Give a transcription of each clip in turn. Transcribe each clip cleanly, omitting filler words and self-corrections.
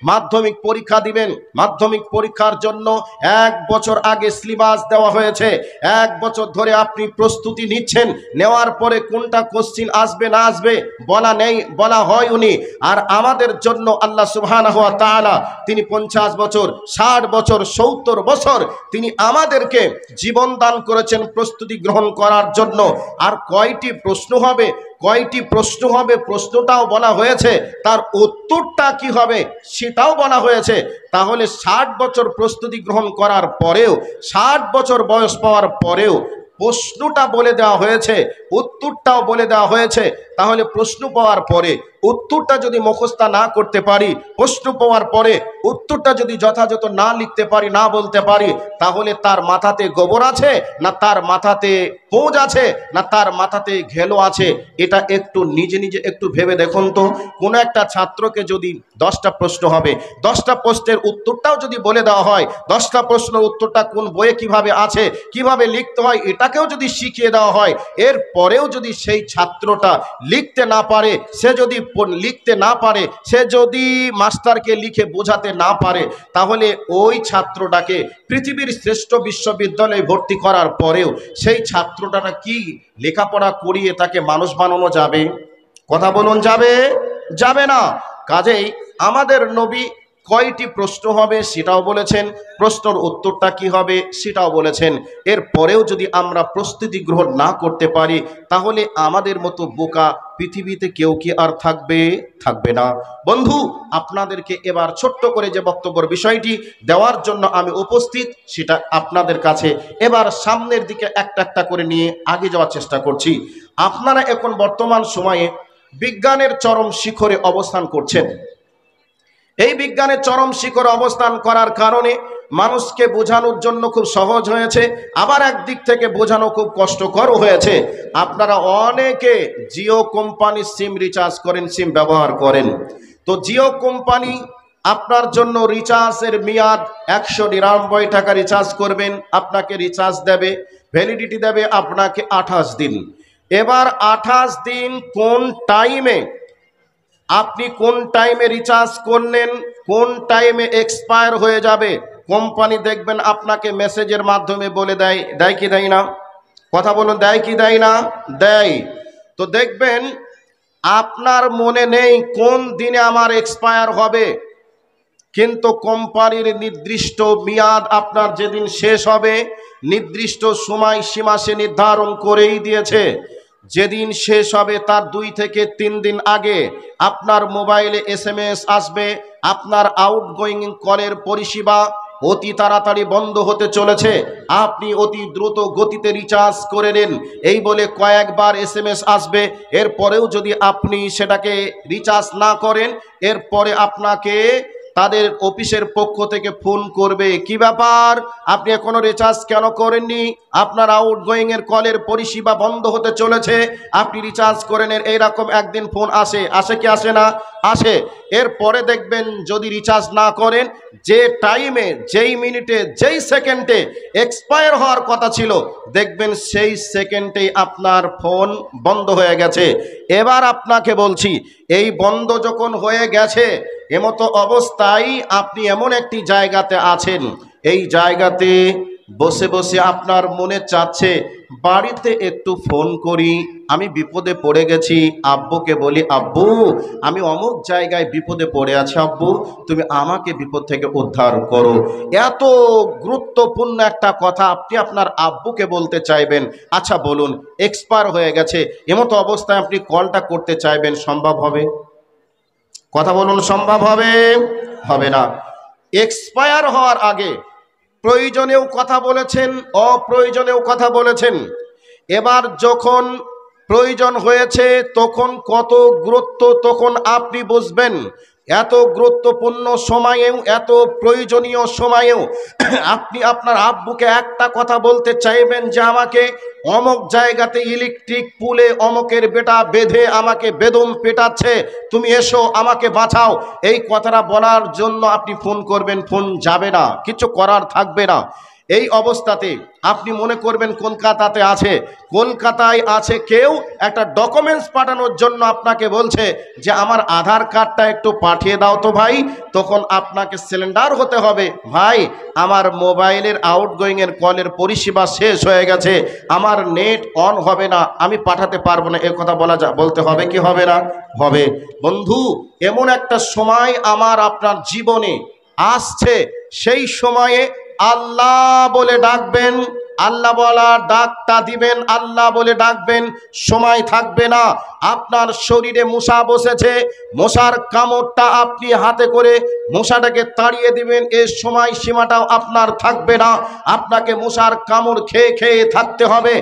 মাধ্যমিক পরীক্ষা দিবেন। মাধ্যমিক পরীক্ষার জন্য 1 বছর আগে সিলেবাস দেওয়া হয়েছে। 1 বছর ধরে আপনি প্রস্তুতি নিচ্ছেন। নেওয়ার পরে কোনটা কোশ্চিন আসবে না আসবে বলা হয় উনি। আর আমাদের জন্য আল্লাহ সুবহানাহু ওয়া তাআলা তিনি 50 বছর, 60 বছর, 70 বছর তিনি আমাদেরকে জীবন দান করেছেন প্রস্তুতি গ্রহণ করার জন্য। আর কয়টি প্রশ্ন হবে, প্রশ্নটাও বলা হয়েছে, তার উত্তরটা কি হবে সেটাও বলা হয়েছে। তাহলে 60 বছর প্রস্তুতি গ্রহণ করার পরেও, 60 বছর বয়স পাওয়ার পরেও প্রশ্নটা বলে দেওয়া হয়েছে, উত্তরটাও বলে দেওয়া হয়েছে। তাহলে প্রশ্ন পাওয়ার পরে উত্তরটা যদি মুখস্থ না করতে পারি, প্রশ্ন পাওয়ার পরে উত্তরটা যদি যথাযথ না লিখতে পারি, না বলতে পারি, তাহলে তার মাথাতে গোবর আছে না তার মাথাতে পোঁজ আছে না তার মাথাতে ঘেলো আছে? এটা একটু নিজে নিজে একটু ভেবে দেখুন তো। কোনো একটা ছাত্রকে যদি 10টা প্রশ্ন হবে, 10টা প্রশ্নের উত্তরটাও যদি বলে দেওয়া হয়, 10টা প্রশ্নের উত্তরটা কোন বইয়ে কিভাবে আছে, কিভাবে লিখতে হয়, এটাকেও যদি শিখিয়ে দেওয়া হয়, এর পরেও যদি সেই ছাত্রটা লিখতে না পারে, সে যদি মাস্টারকে লিখে বোঝাতে না পারে, তাহলে ওই ছাত্রটাকে পৃথিবীর শ্রেষ্ঠ বিশ্ববিদ্যালয়ে ভর্তি করার পরেও সেই ছাত্রটা কি লেখাপড়া করিয়ে তাকে মানুষ বানানো যাবে? কথা বলুন, যাবে না। কাজেই আমাদের নবী কয়টি প্রশ্ন হবে সেটাও বলেছেন, প্রশ্নের উত্তরটা কি হবে সেটাও বলেছেন। এর পরেও যদি আমরা প্রস্তুতি গ্রহণ না করতে পারি, তাহলে আমাদের মতো বোকা পৃথিবীতে কেউ কি আর থাকবে না। বন্ধু, আপনাদেরকে এবার ছোট্ট করে যে বক্তব্যের বিষয়টি দেওয়ার জন্য আমি উপস্থিত, সেটা আপনাদের কাছে এবার সামনের দিকে একটা একটা করে নিয়ে আগে যাওয়ার চেষ্টা করছি। আপনারা এখন বর্তমান সময়ে বিজ্ঞানের চরম শিখরে অবস্থান করছেন। এই বিজ্ঞানের চরম শিখরে অবস্থান করার কারণে মানুষকে বোঝানোর জন্য খুব সহজ হয়েছে, আবার একদিক থেকে বোঝানো খুব কষ্টকর হয়েছে। আপনারা অনেকে জিও কোম্পানির সিম রিচার্জ করেন, সিম ব্যবহার করেন। তো জিও কোম্পানি আপনার জন্য রিচার্জের মেয়াদ 199 টাকা রিচার্জ করবেন, আপনাকে রিচার্জ দেবে, ভ্যালিডিটি দেবে আপনাকে 28 দিন। এবার 28 দিন আপনি কোন টাইমে রিচার্জ করলেন, কোন টাইমে এক্সপায়ার হয়ে যাবে, কোম্পানি দেখবেন আপনাকে মেসেজের মাধ্যমে বলে দেয় কি দেয় না? কথা বলুন, দেয় কি দেয় না? দেয়। তো দেখবেন আপনার মনে নেই কোন দিনে আমার এক্সপায়ার হবে, কিন্তু কোম্পানির নির্দিষ্ট মেয়াদ আপনার যেদিন শেষ হবে, নির্দিষ্ট সময় সীমা সে নির্ধারণ করেই দিয়েছে। যেদিন শেষ হবে তার 2 থেকে 3 দিন আগে আপনার মোবাইলে SMS আসবে, আপনার আউটগোয়িং কলের পরিষেবা অতি তাড়াতাড়ি বন্ধ হতে চলেছে, আপনি অতি দ্রুত গতিতে রিচার্জ করে নেন। এই বলে কয়েকবার SMS আসবে। এরপরেও যদি আপনি সেটাকে রিচার্জ না করেন, এরপরে আপনাকে তাদের অফিসের পক্ষ থেকে ফোন করবে, কি ব্যাপার, আপনি এখনো রিচার্জ কেন করেননি, আপনার আউটগোয়িং এর কলের পরিষেবা বন্ধ হতে চলেছে, আপনি রিচার্জ করে নেন। এইরকম একদিন ফোন আসে কি আসে না? আসে। এরপরে দেখবেন যদি রিচার্জ না করেন, যে টাইমে, যেই মিনিটে, যেই সেকেন্ডে এক্সপায়ার হওয়ার কথা ছিল, দেখবেন সেই সেকেন্ডেই আপনার ফোন বন্ধ হয়ে গেছে। এবার আপনাকে বলছি, এই বন্ধ যখন হয়ে গেছে, এমতো অবস্থায় আপনি এমন একটি জায়গাতে আছেন, এই জায়গাতে বসে বসে আপনার মনে চাচ্ছে বাড়িতে একটু ফোন করি, আমি বিপদে পড়ে গেছি, আব্বুকে বলি, আব্বু আমি অমুক জায়গায় বিপদে পড়ে আছি, আব্বু তুমি আমাকে বিপদ থেকে উদ্ধার করো। এত গুরুত্বপূর্ণ একটা কথা আপনি আপনার আব্বুকে বলতে চাইবেন। আচ্ছা বলুন, এক্সপায়ার হয়ে গেছে, এমতো অবস্থায় আপনি কলটা করতে চাইবেন, সম্ভব হবে? কথা বলুন, সম্ভব হবে? হবে না। এক্সপায়ার হওয়ার আগে প্রয়োজনেও কথা বলেছেন, অপ্রয়োজনেও কথা বলেছেন। এবার যখন প্রয়োজন হয়েছে তখন কত গুরুত্ব তখন আপনি বুঝবেন। এত গুরুত্বপূর্ণ সময়েও, এত প্রয়োজনীয় সময়েও আপনি আপনার আব্বুকে একটা কথা বলতে চাইবেন যে আমাকে অমুক জায়গাতে ইলেকট্রিক পুলে অমুকের বেটা বেঁধে আমাকে বেদম পেটাচ্ছে, তুমি এসো আমাকে বাঁচাও। এই কথাটা বলার জন্য আপনি ফোন করবেন, ফোন যাবে না, কিছু করার থাকবে না। এই অবস্থাতে আপনি মনে করবেন কলকাতাতে আছে, কলকাতায় আছে কেউ একটা ডকুমেন্টস পাঠানোর জন্য আপনাকে বলছে যে আমার আধার কার্ডটা একটু পাঠিয়ে দাও তো ভাই, তখন আপনাকে সিলিন্ডার হতে হবে, ভাই আমার মোবাইলের আউটগোয়িংয়ের কলের পরিষেবা শেষ হয়ে গেছে, আমার নেট অন হবে না, আমি পাঠাতে পারবো না, এ কথা বলতে হবে কি হবে না? হবে। বন্ধু, এমন একটা সময় আমার আপনার জীবনে আসছে, সেই সময়ে আল্লাহ বলে ডাকবেন, আল্লাহ বলার ডাকটা দিবেন, আল্লাহ বলে ডাকবেন, সময় থাকবে না। আপনার শরীরে মশা বসেছে, মশার কামড়টা আপনি হাতে করে মশাটাকে তাড়িয়ে দিবেন, এর সময় সীমাটাও আপনার থাকবে না, আপনাকে মশার কামড় খেয়ে খেয়ে থাকতে হবে,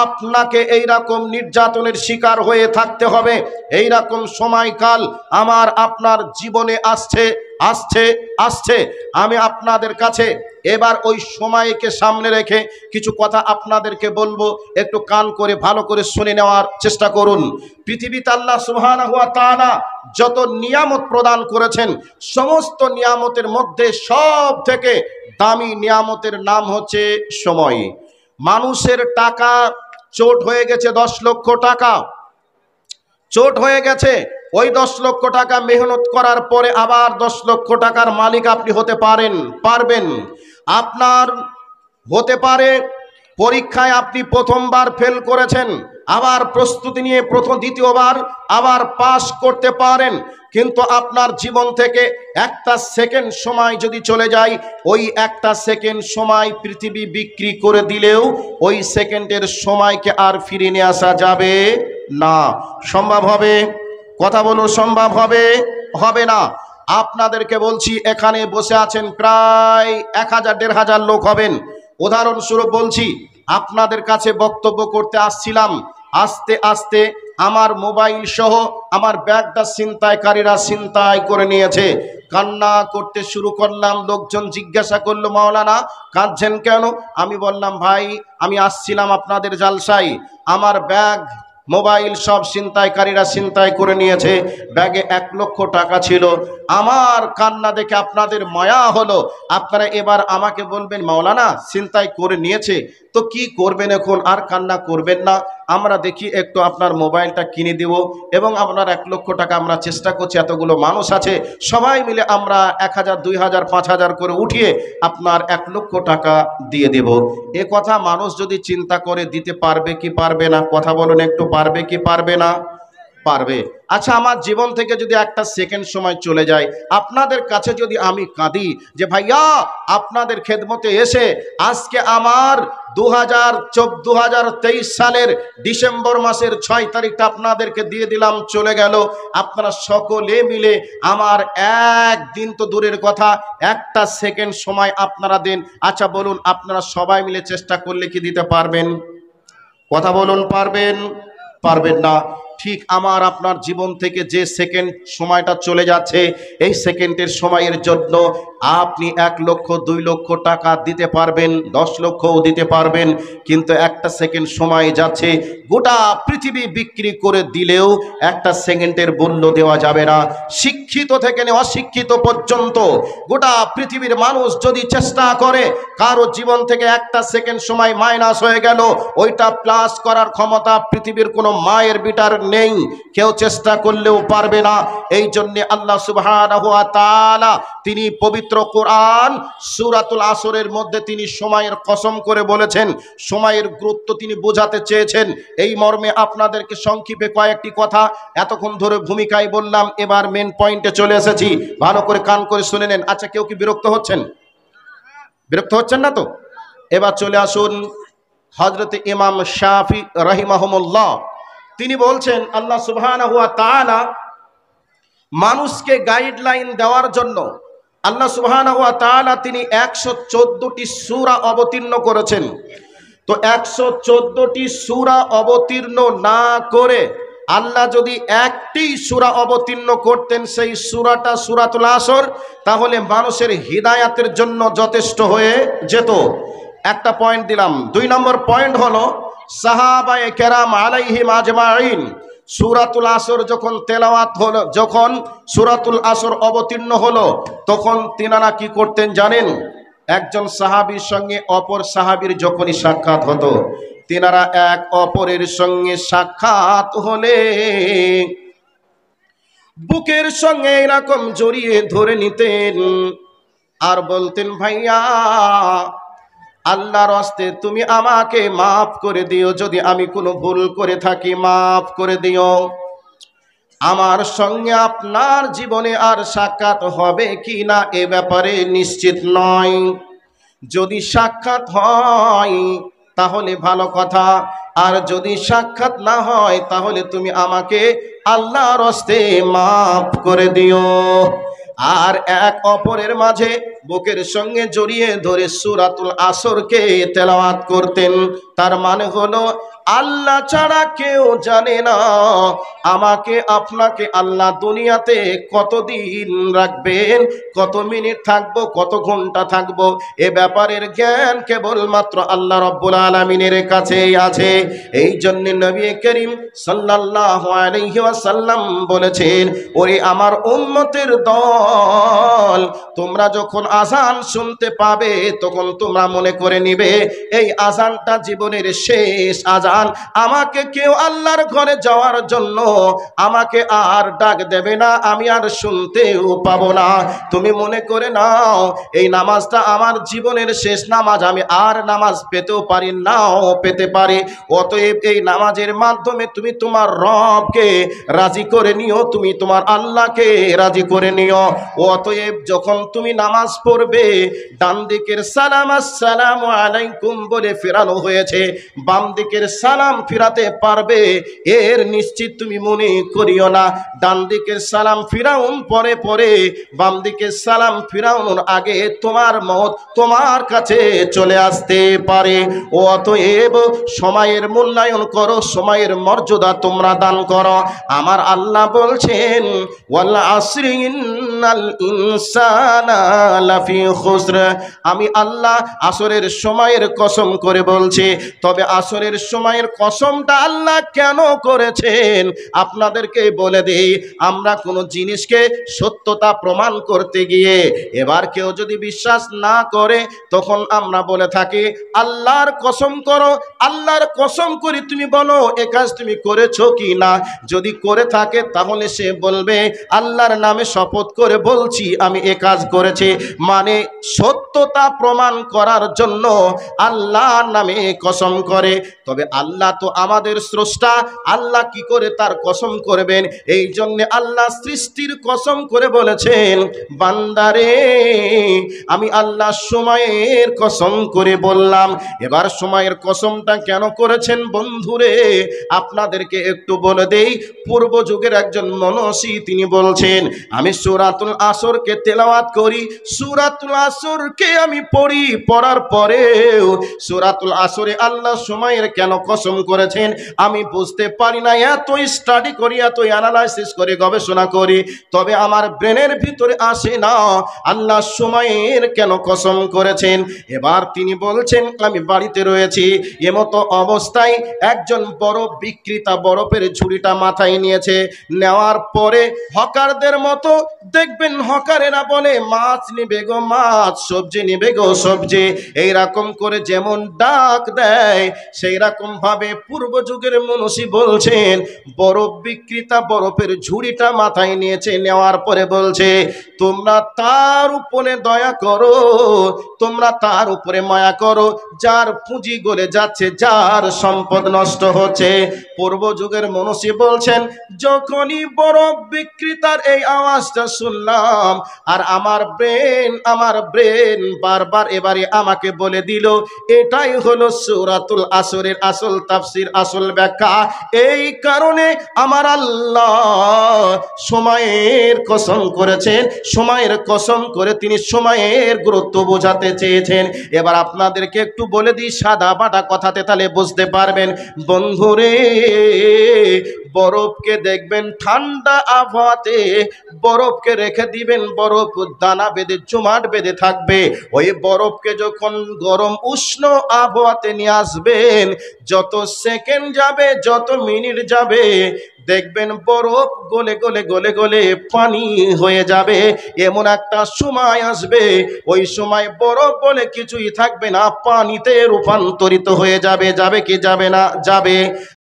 আপনাকে এই রকম নির্যাতনের শিকার হয়ে থাকতে হবে। এই রকম সময়কাল আমার আপনার জীবনে আসছে আসছে আসছে। আমি আপনাদের কাছে এবার ওই সময়কে সামনে রেখে কিছু কথা আপনাদেরকে বলবো, একটু কান করে ভালো করে শুনে নেওয়ার চেষ্টা করুন। পৃথিবীতে আল্লাহ সুবহানাহু ওয়া তাআলা যত নিয়ামত প্রদান করেছেন, সমস্ত নিয়ামতের মধ্যে সব থেকে দামি নিয়ামতের নাম হচ্ছে সময়। মানুষের টাকা চোট হয়ে গেছে 10 লক্ষ টাকা, চোট হয়ে গেছে, ওই 10 লক্ষ টাকা মেহনত করার পরে আবার 10 লক্ষ টাকার মালিক আপনি হতে পারবেন। আপনার হতে পারে পরীক্ষায় আপনি প্রথমবার ফেল করেছেন, আবার প্রস্তুতি নিয়ে দ্বিতীয়বার আবার পাস করতে পারেন, কিন্তু আপনার জীবন থেকে একটা সেকেন্ড সময় যদি চলে যায়, ওই একটা সেকেন্ড সময় পৃথিবী বিক্রি করে দিলেও ওই সেকেন্ডের সময়কে আর ফিরিয়ে নিয়ে আসা যাবে না। সম্ভব হবে? কথা বলুন, সম্ভব হবে? হবে না। আপনাদেরকে বলছি, এখানে বসে আছেন প্রায় 1000-1500 লোক হবেন। উদাহরণস্বরূপ বলছি, আপনাদের কাছে বক্তব্য করতে আসছিলাম, আস্তে আস্তে আমার মোবাইল সহ আমার ব্যাগটা ছিনতাইকারীরা ছিনতাই করে নিয়েছে। কান্না করতে শুরু করলাম, লোকজন জিজ্ঞাসা করলো, মাওলানা কাঁদছেন কেন? আমি বললাম, ভাই আমি আসছিলাম আপনাদের জালসায়, আমার ব্যাগ মোবাইল সব ছিনতাইকারীরা ছিনতাই করে নিয়েছে, ব্যাগে 1 লক্ষ টাকা ছিল। আমার কান্না দেখে আপনাদের মায়া হলো, আপনারা এবার আমাকে বলবেন, মাওলানা ছিনতাই করে নিয়েছে তো কি করবেন এখন? আর কান্না করবেন না, আমরা দেখি একটু আপনার মোবাইলটা কিনে দেব এবং আপনার 1 লক্ষ টাকা আমরা চেষ্টা করছি, এতগুলো মানুষ আছে সবাই মিলে আমরা 1000, 2000, 5000 করে উঠিয়ে আপনার 1 লক্ষ টাকা দিয়ে দেব। এ কথা মানুষ যদি চিন্তা করে দিতে পারবে কি পারবে না? কথা বলুন একটু, পারবে কি পারবে না? পারবে। আচ্ছা, আমার জীবন থেকে যদি একটা সেকেন্ড সময় চলে যায়, আপনাদের কাছে যদি আমি কাঁদি যে ভাইয়া আপনাদের খেদমতে এসে আজকে আমার 2023 সালের ডিসেম্বর মাসের 6 তারিখটা আপনাদেরকে দিয়ে দিলাম, চলে গেল, আপনারা সকলে মিলে আমার একদিন তো দূরের কথা, একটা সেকেন্ড সময় আপনারা দেন। আচ্ছা বলুন, আপনারা সবাই মিলে চেষ্টা করলে কি দিতে পারবেন? কথা বলুন, পারবেন? পারবেন না। ঠিক আমার আপনার জীবন থেকে যে সেকেন্ড সময়টা চলে যাচ্ছে, এই সেকেন্ডের সময়ের জন্য আপনি 1 লক্ষ 2 লক্ষ টাকা দিতে পারবেন, 10 লক্ষও দিতে পারবেন, কিন্তু একটা সেকেন্ড সময় যাচ্ছে, গোটা পৃথিবী বিক্রি করে দিলেও একটা সেকেন্ডের মূল্য দেওয়া যাবে না। শিক্ষিত থেকে অশিক্ষিত পর্যন্ত গোটা পৃথিবীর মানুষ যদি চেষ্টা করে, কারো জীবন থেকে একটা সেকেন্ড সময় মাইনাস হয়ে গেল, ওইটা প্লাস করার ক্ষমতা পৃথিবীর কোনো মায়ের বিটার নেই, কেউ চেষ্টা করলেও পারবে না। এই জন্য আল্লাহ সুবহানাহু ওয়া তাআলা তিনি পবিত্র কোরআন সূরাতুল আসরের মধ্যে তিনি সময়ের কসম করে বলেছেন, সময়ের গুরুত্ব তিনি বোঝাতে চেয়েছেন। এই মর্মে আপনাদেরকে সংক্ষেপে কয়েকটি কথা এতক্ষণ ধরে ভূমিকায় বললাম, এবার মেন পয়েন্টে চলে এসেছি, ভালো করে কান করে শুনে নেন। আচ্ছা, কেউ কি বিরক্ত হচ্ছেন? বিরক্ত হচ্ছেন না তো? এবার চলে আসুন হযরত ইমাম শাফি রাহিমাহুমুল্লাহ, তিনি বলছেন আল্লাহ সুবহানাহু ওয়া তাআলা মানুষকে গাইডলাইন দেওয়ার জন্য আল্লাহ সুবহানাহু ওয়া তাআলা তিনি 114টি সূরা অবতীর্ণ করেছেন। তো 114টি সূরা অবতীর্ণ না করে আল্লাহ যদি একটি সূরা অবতীর্ণ করতেন, সেই সূরাটা সূরাতুল আসর, তাহলে মানুষের হিদায়াতের জন্য যথেষ্ট হয়ে যেত। একটা পয়েন্ট দিলাম। 2 নম্বর পয়েন্ট হলো সাহাবায়ে কেরাম আলাইহিম আজমাইন সূরাতুল আসর যখন তেলাওয়াত হলো, যখন সূরাতুল আসর অবতীর্ণ হলো, তখন তিনারা কি করতেন জানেন? একজন সাহাবীর সঙ্গে অপর সাহাবীর যখনই সাক্ষাৎ হতো, তেনারা এক অপরের সঙ্গে সাক্ষাৎ হলে বুকের সঙ্গে এরকম জড়িয়ে ধরে নিতেন আর বলতেন, ভাইয়া আল্লাহর হস্তে তুমি আমাকে মাফ করে দিও, যদি আমি কোনো ভুল করে থাকি মাফ করে দিও। আমার সঙ্গে আপনার জীবনে আর সাক্ষাৎ হবে কি না এ ব্যাপারে নিশ্চিত নয়, যদি সাক্ষাৎ হয় তাহলে ভালো কথা, আর যদি সাক্ষাৎ না হয় তাহলে তুমি আমাকে আল্লাহর হস্তে মাফ করে দিও। আর এক অপরের মাঝে বুকের সঙ্গে জড়িয়ে ধরে সূরাতুল আসরকে তেলাওয়াত করতেন। তার মানে হলো আল্লাহ ছাড়া কেউ জানে না আমাকে আপনাকে আল্লাহ দুনিয়াতে কতদিন রাখবেন, কত মিনিট থাকবো, কত ঘন্টা থাকবো, এ ব্যাপারের জ্ঞান কেবলমাত্র আল্লাহ রব্বুল আলামিনের কাছেই আছে। এই জন্য নবী করিম সাল্লাল্লাহু আলাইহি ওয়াসাল্লাম বলেছেন, ওরে আমার উম্মতের দল, তোমরা যখন আযান শুনতে পাবে তখন তোমরা মনে করে নিবে এই আযানটা জীবনের শেষ আযান, আমাকে কেউ আল্লাহর ঘরে যাওয়ার জন্য আমাকে আর ডাক দেবে না, আমি আর শুনতেও পাবো না। তুমি মনে করে নাও এই নামাজটা আমার জীবনের শেষ নামাজ, আমি আর নামাজ পেতেও পারি নাও পেতে পারি। অতএব এই নামাজের মাধ্যমে তুমি তোমার রবকে রাজি করে নিও, তুমি তোমার আল্লাহকে রাজি করে নিও। অতএব যখন তুমি নামাজ পড়বে, ডান দিকের সালাম আসসালামু আলাইকুম বলে ফেরানো হয়েছে, বাম দিকের সালাম ফিরাতে পারবে এর নিশ্চিত তুমি মনে করিও না। ডান দিকের সালাম ফিরাউন পরে পরে, বাম দিকের সালাম ফিরাউন আগে তোমার মত তোমার কাছে চলে আসতে পারে। অতএব সময়ের মূল্যায়ন করো, সময়ের মর্যাদা তোমরা দান করো। আমার আল্লাহ বলছেন, ওয়াল আসরি ইন্নাল ইনসানা লাফি খুসর, আমি আল্লাহ আসরের সময়ের কসম করে বলছি। তবে আসরের সময়ের কসমটা আল্লাহ কেন করেছেন আপনাদেরকে বলে দেই। আমরা কোনো জিনিসকে সত্যতা প্রমাণ করতে গিয়ে এবার কেউ যদি বিশ্বাস না করে তখন আমরা বলে থাকি আল্লাহর কসম করো, আল্লাহর কসম করি তুমি বলো এ কাজ তুমি করেছো কি না। যদি করে থাকে তাহলে সে বলবে আল্লাহর নামে শপথ করে বলছি আমি এ কাজ করেছি, মানে সত্যতা প্রমাণ করার জন্য আল্লাহর নামে কসম করে। তবে আল্লাহ তো আমাদের স্রষ্টা, আল্লাহ কি করে তার কসম করবেন? এই জন্য আল্লাহ সৃষ্টির কসম করে বলেছেন, বান্দারে আমি আল্লাহ সময়ের কসম করে বললাম। এবার সময়ের কসমটা কেন করেছেন বন্ধুরে আপনাদেরকে একটু বলে দেই। পূর্ব যুগের একজন মনীষী তিনি বলছেন, আমি সূরাতুল আসরকে তেলাওয়াত করি, সূরাতুল আসরকে আমি পড়ি, পড়ার পরেও সূরাতুল আসরে আল্লাহ সময়ের কেন কসম করেছেন আমি বুঝতে পারি না। এত স্টাডি করি, এত অ্যানালাইসিস করে গবেষণা করি, তবে আমার ব্রেনের ভিতরে আসে না আল্লাহ সময়ের কেন কসম করেছেন। এবার তিনি বলছেন, আমি বাড়িতে রয়েছি, এমতো অবস্থায় একজন বরফ বিক্রেতা বরফের ঝুড়িটা মাথায় নিয়েছে, নেওয়ার পরে হকারদের মতো দেখবেন হকারেরা বলে মাছ নিবে গো মাছ, সবজি নিবে গো সবজি, এইরকম করে যেমন ডাক দেয় সেই রকম ভাবে পূর্ব যুগের মনীষী বলছেন বরফ বিক্রেতা বরফের ঝুড়িটা মাথায় নিয়েছে, নেওয়ার পরে বলছে তোমরা তার উপরে দয়া করো, তোমরা তার উপরে মায়া করো যার পুঁজি গলে যাচ্ছে, যার সম্পদ নষ্ট হচ্ছে। পূর্ব যুগের মনীষী বলছেন যখনই বরফ বিক্রেতার এই আওয়াজটা শুনলাম আর আমার ব্রেন বারবার এবারে আমাকে বলে দিল এটাই হলো সূরাতুল আসরের আসল তাফসীর, আসল ব্যাখ্যা। এই কারণে আমার আল্লাহ সময়ের কসম করেছেন, সময়ের কসম করে তিনি সময়ের গুরুত্ব বোঝাতে চেয়েছেন। এবার আপনাদেরকে একটু বলে দিই সাদা বাটা কথাতে, তাহলে বুঝতে পারবেন। বন্ধুরে বরফকে দেখবেন ঠান্ডা আবহাওয়াতে বরফকে রেখে দিবেন, বরফ দানা বেঁধে জমাট বেঁধে থাকবে। ওই বরফকে যখন গরম উষ্ণ আবহাওয়াতে নিয়ে আসবেন, যত সেকেন্ড যাবে, যত মিনিট যাবে, দেখবেন বরফ গলে গলে গলে গলে পানি হয়ে যাবে। এমন একটা সময় আসবে, ওই সময় বরফ বলে কিছুই থাকবে না, পানিতে রূপান্তরিত হয়ে যাবে। যাবে কি যাবে না? যাবে।